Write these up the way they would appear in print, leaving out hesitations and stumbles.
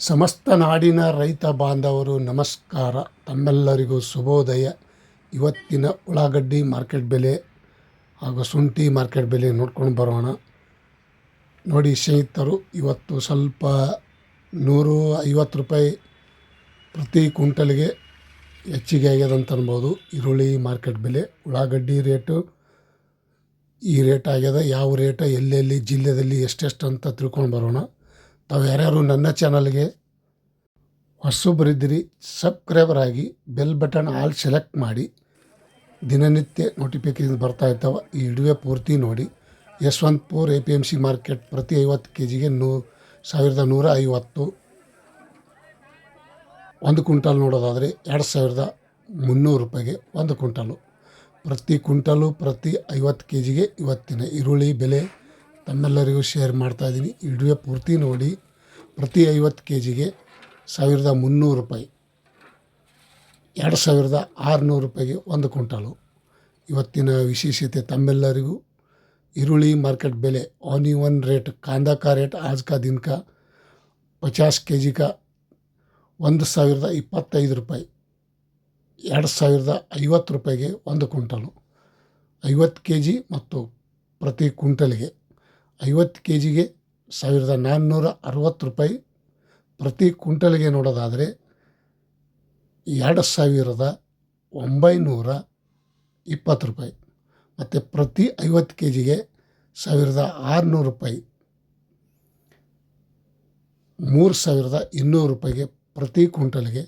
ಸಮಸ್ತ ನಾಡಿನ ರೈತ ಬಾಂಧವರು ನಮಸ್ಕಾರ. ತಮ್ಮೆಲ್ಲರಿಗೂ ಶುಭೋದಯ. ಇವತ್ತಿನ ಉಳ್ಳಾಗಡ್ಡಿ ಮಾರ್ಕೆಟ್ ಬೆಲೆ ಹಾಗೂ ಶುಂಠಿ ಮಾರ್ಕೆಟ್ ಬೆಲೆ ನೋಡ್ಕೊಂಡು ಬರೋಣ. ನೋಡಿ ಸ್ನೇಹಿತರು, ಇವತ್ತು ಸ್ವಲ್ಪ 150 ರೂಪಾಯಿ ಪ್ರತಿ ಕ್ವಿಂಟಲ್ಗೆ ಹೆಚ್ಚಿಗೆ ಆಗ್ಯದಂತ ಅನ್ಬೋದು. ಈರುಳ್ಳಿ ಮಾರ್ಕೆಟ್ ಬೆಲೆ, ಉಳ್ಳಾಗಡ್ಡಿ ರೇಟು ಈ ರೇಟ್ ಆಗ್ಯದ. ಯಾವ ರೇಟ ಎಲ್ಲೆಲ್ಲಿ ಜಿಲ್ಲೆಯಲ್ಲಿ ಎಷ್ಟೆಷ್ಟು ಅಂತ ತಿಳ್ಕೊಂಡು ಬರೋಣ. ತಾವು ಯಾರ್ಯಾರು ನನ್ನ ಚಾನಲ್ಗೆ ಹೊಸಬರಿದ್ದೀರಿ ಸಬ್ಸ್ಕ್ರೈಬರ್ ಆಗಿ ಬೆಲ್ ಬಟನ್ ಆಲ್ ಸೆಲೆಕ್ಟ್ ಮಾಡಿ. ದಿನನಿತ್ಯ ನೋಟಿಫಿಕೇಶನ್ ಬರ್ತಾ ಇರ್ತಾವೆ. ಈ ವಿಡಿಯೋ ಪೂರ್ತಿ ನೋಡಿ. ಯಶವಂತಪುರ APMC ಮಾರ್ಕೆಟ್ ಪ್ರತಿ 50 kgಗೆ 1150. ಒಂದು ಕ್ವಿಂಟಲ್ ನೋಡೋದಾದರೆ 2300 ರೂಪಾಯಿಗೆ ಒಂದು ಕ್ವಿಂಟಲು. ಪ್ರತಿ ಕ್ವಿಂಟಲು ಪ್ರತಿ 50 kgಗೆ ಇವತ್ತಿನ ಈರುಳ್ಳಿ ಬೆಲೆ ತಮ್ಮೆಲ್ಲರಿಗೂ ಶೇರ್ ಮಾಡ್ತಾಯಿದ್ದೀನಿ. ಈ ವಿಡಿಯೋ ಪೂರ್ತಿ ನೋಡಿ. ಪ್ರತಿ 50 kgಗೆ 1300 ರೂಪಾಯಿ, 2600 ರೂಪಾಯಿಗೆ ಒಂದು ಕ್ವಿಂಟಲು. ಇವತ್ತಿನ ವಿಶೇಷತೆ ತಮ್ಮೆಲ್ಲರಿಗೂ ಈರುಳ್ಳಿ ಮಾರ್ಕೆಟ್ ಬೆಲೆ. ऑनियन रेट, कांदा का रेट आज का दिन का 50 kg का 1025 ರೂಪಾಯಿ, 2050 ರೂಪಾಯಿಗೆ ಒಂದು ಕ್ವಿಂಟಲು. 50 kg ಮತ್ತು ಪ್ರತಿ ಕ್ವಿಂಟಲ್ಗೆ 50 kgಗೆ 1460 ರೂಪಾಯಿ. ಪ್ರತಿ ಕ್ವಿಂಟಲ್ಗೆ ನೋಡೋದಾದರೆ 2920 ರೂಪಾಯಿ. ಮತ್ತು ಪ್ರತಿ 50 kgಗೆ 1600 ರೂಪಾಯಿ, 3200 ರೂಪಾಯಿಗೆ ಪ್ರತಿ ಕ್ವಿಂಟಲ್ಗೆ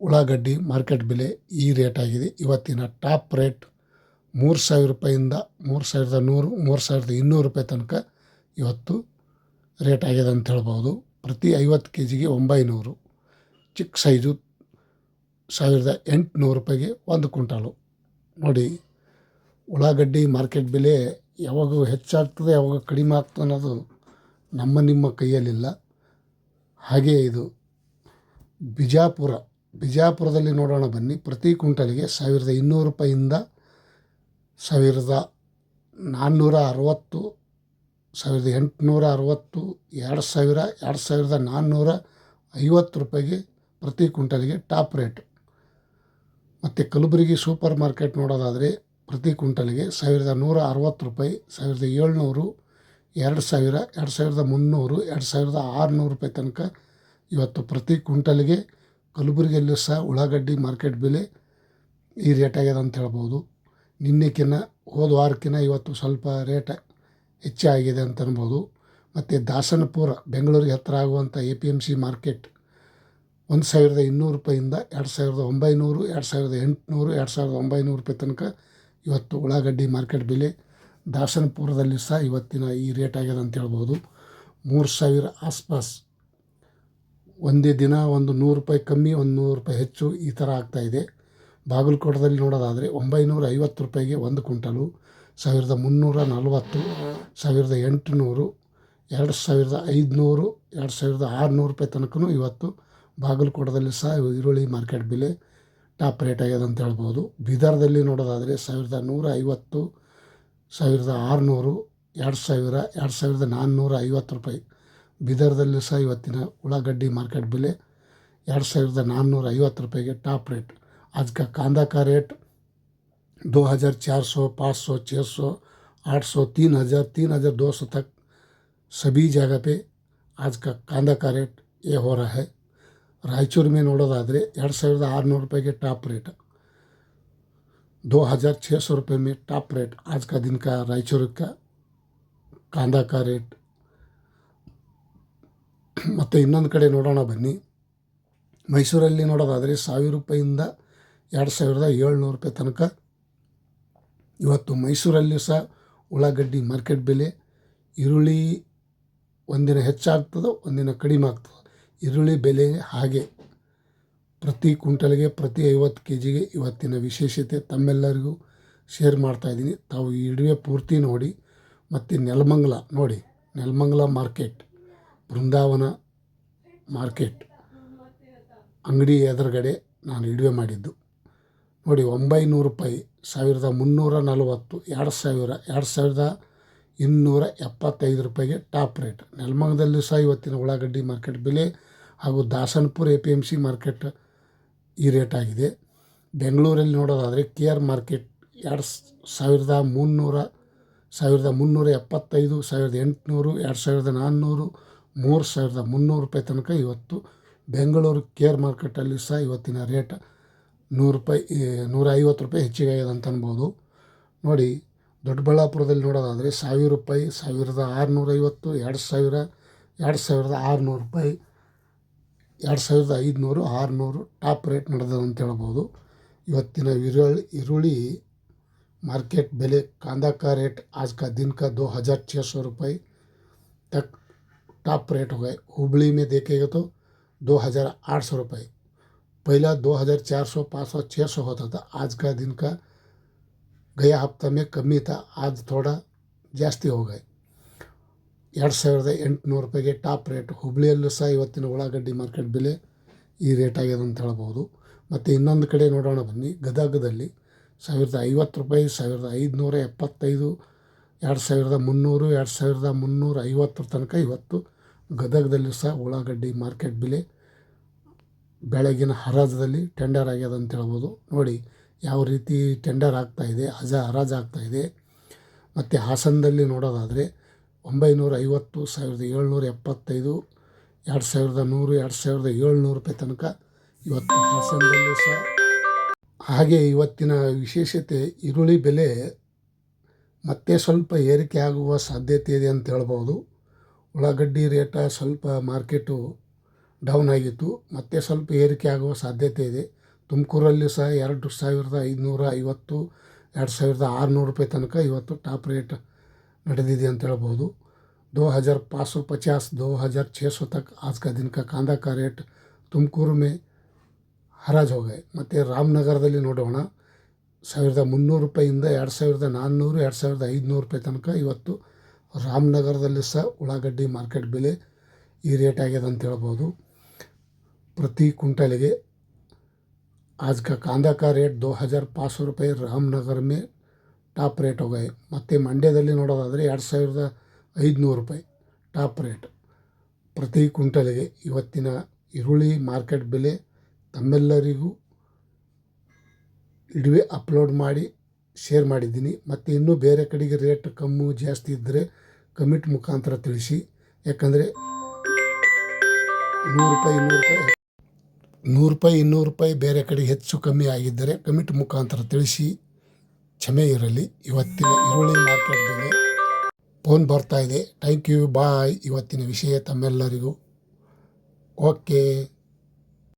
ಉಳ್ಳಾಗಡ್ಡಿ ಮಾರ್ಕೆಟ್ ಬೆಲೆ ಈ ರೇಟ್ ಆಗಿದೆ. ಇವತ್ತಿನ ಟಾಪ್ ರೇಟ್ 3000 ರೂಪಾಯಿಂದ 3100, 3200 ರೂಪಾಯಿ ತನಕ ಇವತ್ತು ರೇಟ್ ಆಗಿದೆ ಅಂತ ಹೇಳ್ಬೋದು. ಪ್ರತಿ 50 kgಗೆ 900, ಚಿಕ್ಕ ಸೈಜು 1800 ರೂಪಾಯಿಗೆ ಒಂದು ಕ್ವಿಂಟಲು. ನೋಡಿ, ಉಳ್ಳಾಗಡ್ಡಿ ಮಾರ್ಕೆಟ್ ಬೆಲೆ ಯಾವಾಗ ಹೆಚ್ಚಾಗ್ತದೆ ಯಾವಾಗ ಕಡಿಮೆ ಆಗ್ತದೆ ಅನ್ನೋದು ನಿಮ್ಮ ಕೈಯಲ್ಲಿಲ್ಲ. ಹಾಗೆ ಇದು ಬಿಜಾಪುರದಲ್ಲಿ ನೋಡೋಣ ಬನ್ನಿ. ಪ್ರತಿ ಕ್ವಿಂಟಲ್ಗೆ 1200 ರೂಪಾಯಿಂದ 1460, 1860, 2000, 2450 ರೂಪಾಯಿಗೆ ಪ್ರತಿ ಕ್ವಿಂಟಲ್ಗೆ ಟಾಪ್ ರೇಟ್. ಮತ್ತು ಕಲಬುರಗಿ ಸೂಪರ್ ಮಾರ್ಕೆಟ್ ನೋಡೋದಾದರೆ ಪ್ರತಿ ಕ್ವಿಂಟಲ್ಗೆ 1160 ರೂಪಾಯಿ, 1700, 2000, 2300, 2600 ರೂಪಾಯಿ ತನಕ ಇವತ್ತು ಪ್ರತಿ ಕ್ವಿಂಟಲ್ಗೆ ಕಲಬುರಗಿಯಲ್ಲೂ ಸಹ ಉಳ್ಳಾಗಡ್ಡಿ ಮಾರ್ಕೆಟ್ ಬೆಲೆ ಈ ರೇಟ್ ಆಗ್ಯದ ಅಂತ ಹೇಳ್ಬೋದು. ನಿನ್ನೆಕಿನ್ನ ಹೋದ ವಾರಕ್ಕಿಂತ ಇವತ್ತು ಸ್ವಲ್ಪ ರೇಟ್ ಹೆಚ್ಚಾಗಿದೆ ಅಂತ ಅನ್ಬೋದು. ಮತ್ತು ದಾಸನಪುರ ಬೆಂಗಳೂರಿಗೆ ಹತ್ತಿರ ಆಗುವಂಥ APMC ಮಾರ್ಕೆಟ್ 1200 ರೂಪಾಯಿಂದ 2900, 2800, 2900 ರೂಪಾಯಿ ತನಕ ಇವತ್ತು ಉಳ್ಳಾಗಡ್ಡಿ ಮಾರ್ಕೆಟ್ ಬೆಲೆ ದಾಸನಪುರದಲ್ಲಿ ಸಹ ಇವತ್ತಿನ ಈ ರೇಟ್ ಆಗ್ಯದ ಅಂತ ಹೇಳ್ಬೋದು. 3000 ಆಸ್ಪಾಸ್ ಒಂದೇ ದಿನ, ಒಂದು 100 ರೂಪಾಯಿ ಕಮ್ಮಿ, ಒಂದು 100 ರೂಪಾಯಿ ಹೆಚ್ಚು, ಈ ಥರ ಆಗ್ತಾಯಿದೆ. ಬಾಗಲಕೋಟದಲ್ಲಿ ನೋಡೋದಾದರೆ 950 ರೂಪಾಯಿಗೆ ಒಂದು ಕ್ವಿಂಟಲು, 1340, 1800, 2500, 2600 ರೂಪಾಯಿ ತನಕನೂ ಇವತ್ತು ಬಾಗಲಕೋಟದಲ್ಲಿ ಸಹ ಈರುಳ್ಳಿ ಮಾರ್ಕೆಟ್ ಬೆಲೆ ಟಾಪ್ ರೇಟ್ ಆಗ್ಯದ ಅಂತ ಹೇಳ್ಬೋದು. ಬೀದರ್ದಲ್ಲಿ ನೋಡೋದಾದರೆ 1150, 1600, 2000, 2450 ರೂಪಾಯಿ. ಬೀದರ್ದಲ್ಲಿ ಸಹ ಇವತ್ತಿನ ಉಳ್ಳಾಗಡ್ಡಿ ಮಾರ್ಕೆಟ್ ಬೆಲೆ 2450 ರೂಪಾಯಿಗೆ ಟಾಪ್ ರೇಟ್. आज का कांदा का रेट 2400, 500, 600, 800, 3000, 3200 तक सभी जगह पे आज का कांदा का रेट ये हो रहा है. रायचूर में ನೋಡೋದಾದರೆ 2600 ರೂಪಾಯಿಗೆ ಟಾಪ್ ರೇಟ್, 2600 रुपये में टॉप रेट आज का दिन का रायचूर का कांदा का रेट. ಮತ್ತು ಇನ್ನೊಂದು ಕಡೆ ನೋಡೋಣ ಬನ್ನಿ. ಮೈಸೂರಲ್ಲಿ ನೋಡೋದಾದರೆ 1000 ರೂಪಾಯಿಂದ 2700 ರೂಪಾಯಿ ತನಕ ಇವತ್ತು ಮೈಸೂರಲ್ಲಿ ಸಹ ಉಳ್ಳಾಗಡ್ಡಿ ಮಾರ್ಕೆಟ್ ಬೆಲೆ. ಈರುಳ್ಳಿ ಒಂದಿನ ಹೆಚ್ಚಾಗ್ತದೆ, ಒಂದಿನ ಕಡಿಮೆ ಆಗ್ತದೆ. ಈರುಳ್ಳಿ ಬೆಲೆ ಹಾಗೆ ಪ್ರತಿ ಕ್ವಿಂಟಲ್ಗೆ ಪ್ರತಿ 50 kgಗೆ ಇವತ್ತಿನ ವಿಶೇಷತೆ ತಮ್ಮೆಲ್ಲರಿಗೂ ಶೇರ್ ಮಾಡ್ತಾಯಿದ್ದೀನಿ. ತಾವು ಈ ವಿಡಿಯೋ ಪೂರ್ತಿ ನೋಡಿ. ಮತ್ತು ನೆಲಮಂಗಲ ನೋಡಿ, ನೆಲಮಂಗಲ ಮಾರ್ಕೆಟ್, ಬೃಂದಾವನ ಮಾರ್ಕೆಟ್ ಅಂಗಡಿ ಎದುರುಗಡೆ ನಾನು ವಿಡಿಯೋ ಮಾಡಿದ್ದು ನೋಡಿ. 900 ರೂಪಾಯಿ, 1340, 2000, 2275 ರೂಪಾಯಿಗೆ ಟಾಪ್ ರೇಟ್. ನೆಲಮಂಗಲದಲ್ಲೂ ಸಹ ಇವತ್ತಿನ ಉಳ್ಳಾಗಡ್ಡಿ ಮಾರ್ಕೆಟ್ ಬೆಲೆ ಹಾಗೂ ದಾಸನಪುರ APMC ಮಾರ್ಕೆಟ್ ಈ ರೇಟ್ ಆಗಿದೆ. ಬೆಂಗಳೂರಲ್ಲಿ ನೋಡೋದಾದರೆ KR ಮಾರ್ಕೆಟ್ 2300, 1375, 1800, 2400, 3300 ರೂಪಾಯಿ ತನಕ ಇವತ್ತು ಬೆಂಗಳೂರು KR ಮಾರ್ಕೆಟಲ್ಲಿ ಸಹ ಇವತ್ತಿನ ರೇಟ್ ₹150 ಹೆಚ್ಚಿಗೆ ಆಗಿದೆ ಅಂತ ಅನ್ಬೋದು. ನೋಡಿ, ದೊಡ್ಡಬಳ್ಳಾಪುರದಲ್ಲಿ ನೋಡೋದಾದರೆ 1000 ರೂಪಾಯಿ, 1650, 2000, 2600 ರೂಪಾಯಿ, 2500, 600 ಟಾಪ್ ರೇಟ್ ನಡೆದವು ಅಂತ ಹೇಳ್ಬೋದು. ಇವತ್ತಿನ ಈರುಳ್ಳಿ मार्केट बेले कांदा का रेट आज का दिन का 2600 रुपये तक टॉप रेट हो गए. हुबली में देखेगा तो 2800 रुपये, पहला 2400, 500, 600 होता था. आज का दिन का गया हफ्ता में कमी था, आज थोड़ा ಜಾಸ್ತಿ हो गए. 2800 ರೂಪಾಯಿಗೆ ಟಾಪ್ ರೇಟ್. ಹುಬ್ಳಿಯಲ್ಲೂ ಸಹ ಇವತ್ತಿನ ಉಳ್ಳಾಗಡ್ಡಿ ಮಾರ್ಕೆಟ್ ಬೆಲೆ ಈ ರೇಟ್ ಆಗಿದೆ ಅಂತ ಹೇಳ್ಬೋದು. ಮತ್ತು ಇನ್ನೊಂದು ಕಡೆ ನೋಡೋಣ ಬನ್ನಿ. ಗದಗದಲ್ಲಿ 1050 ರೂಪಾಯಿ, 1575, 2300, 2350 ತನಕ ಇವತ್ತು ಗದಗದಲ್ಲಿ ಸಹ ಉಳ್ಳಾಗಡ್ಡಿ ಮಾರ್ಕೆಟ್ ಬೆಲೆ ಬೆಳಗಿನ ಹರಾಜದಲ್ಲಿ ಟೆಂಡರ್ ಆಗ್ಯದ ಅಂತ ಹೇಳ್ಬೋದು. ನೋಡಿ ಯಾವ ರೀತಿ ಟೆಂಡರ್ ಆಗ್ತಾಯಿದೆ, ಹರಾಜು ಆಗ್ತಾಯಿದೆ. ಮತ್ತು ಹಾಸನದಲ್ಲಿ ನೋಡೋದಾದರೆ 950, 1775, 2100, 2700 ರೂಪಾಯಿ ತನಕ ಇವತ್ತು ಹಾಸನದಲ್ಲಿ ಸಹ. ಹಾಗೆ ಇವತ್ತಿನ ವಿಶೇಷತೆ, ಈರುಳ್ಳಿ ಬೆಲೆ ಮತ್ತೆ ಸ್ವಲ್ಪ ಏರಿಕೆ ಆಗುವ ಸಾಧ್ಯತೆ ಇದೆ ಅಂತ ಹೇಳ್ಬೋದು. ಉಳ್ಳಾಗಡ್ಡಿ ರೇಟ ಸ್ವಲ್ಪ ಮಾರ್ಕೆಟು ಡೌನ್ ಆಗಿತ್ತು, ಮತ್ತೆ ಸ್ವಲ್ಪ ಏರಿಕೆ ಆಗುವ ಸಾಧ್ಯತೆ ಇದೆ. ತುಮಕೂರಲ್ಲಿ ಸಹ 2550, 2600 ರೂಪಾಯಿ ತನಕ ಇವತ್ತು ಟಾಪ್ ರೇಟ್ ನಡೆದಿದೆ ಅಂತ ಹೇಳ್ಬೋದು. 2550, 2600 तक आज का दिन का कांदा का रेट ತುಮಕೂರು में ಹರಾಜು हो गए. ಮತ್ತು ರಾಮನಗರದಲ್ಲಿ ನೋಡೋಣ, 1300 ರೂಪಾಯಿಂದ 2400, 2500 ರೂಪಾಯಿ ತನಕ ಇವತ್ತು ರಾಮನಗರದಲ್ಲಿ ಸಹ ಉಳ್ಳಾಗಡ್ಡಿ ಮಾರ್ಕೆಟ್ ಬೆಲೆ ಈ ರೇಟ್ ಆಗಿದೆ ಅಂತ ಹೇಳ್ಬೋದು. ಪ್ರತಿ ಕ್ವಿಂಟಲಿಗೆ आज का कांदा का रेट 2500 ರೂಪಾಯಿ ರಾಮನಗರ में ಟಾಪ್ ರೇಟ್ हो गए. ಮತ್ತು ಮಂಡ್ಯದಲ್ಲಿ ನೋಡೋದಾದರೆ 2500 ರೂಪಾಯಿ ಟಾಪ್ ರೇಟ್ ಪ್ರತಿ ಕ್ವಿಂಟಲಿಗೆ. ಇವತ್ತಿನ ಈರುಳ್ಳಿ ಮಾರ್ಕೆಟ್ ಬೆಲೆ ತಮ್ಮೆಲ್ಲರಿಗೂ ಇಡುವೆ ಅಪ್ಲೋಡ್ ಮಾಡಿ ಶೇರ್ ಮಾಡಿದ್ದೀನಿ. ಮತ್ತು ಇನ್ನೂ ಬೇರೆ ಕಡೆಗೆ ರೇಟ್ ಕಮ್ಮಿ ಜಾಸ್ತಿ ಇದ್ದರೆ ಕಮೆಂಟ್ ಮುಖಾಂತರ ತಿಳಿಸಿ. ಯಾಕಂದರೆ 100 ರೂಪಾಯಿ, 200 ರೂಪಾಯಿ ಬೇರೆ ಕಡೆ ಹೆಚ್ಚು ಕಮ್ಮಿ ಆಗಿದ್ದರೆ ಕಮೆಂಟ್ ಮುಖಾಂತರ ತಿಳಿಸಿ, ಕ್ಷಮೆ ಇರಲಿ. ಇವತ್ತಿನ ಈರುಳ್ಳಿ ಮಾರ್ಕೆಟ್ ಬೆಲೆ ಫೋನ್ ಬರ್ತಾ ಇದೆ. ಥ್ಯಾಂಕ್ ಯು, ಬಾಯ್. ಇವತ್ತಿನ ವಿಷಯ ತಮ್ಮೆಲ್ಲರಿಗೂ ಓಕೆ.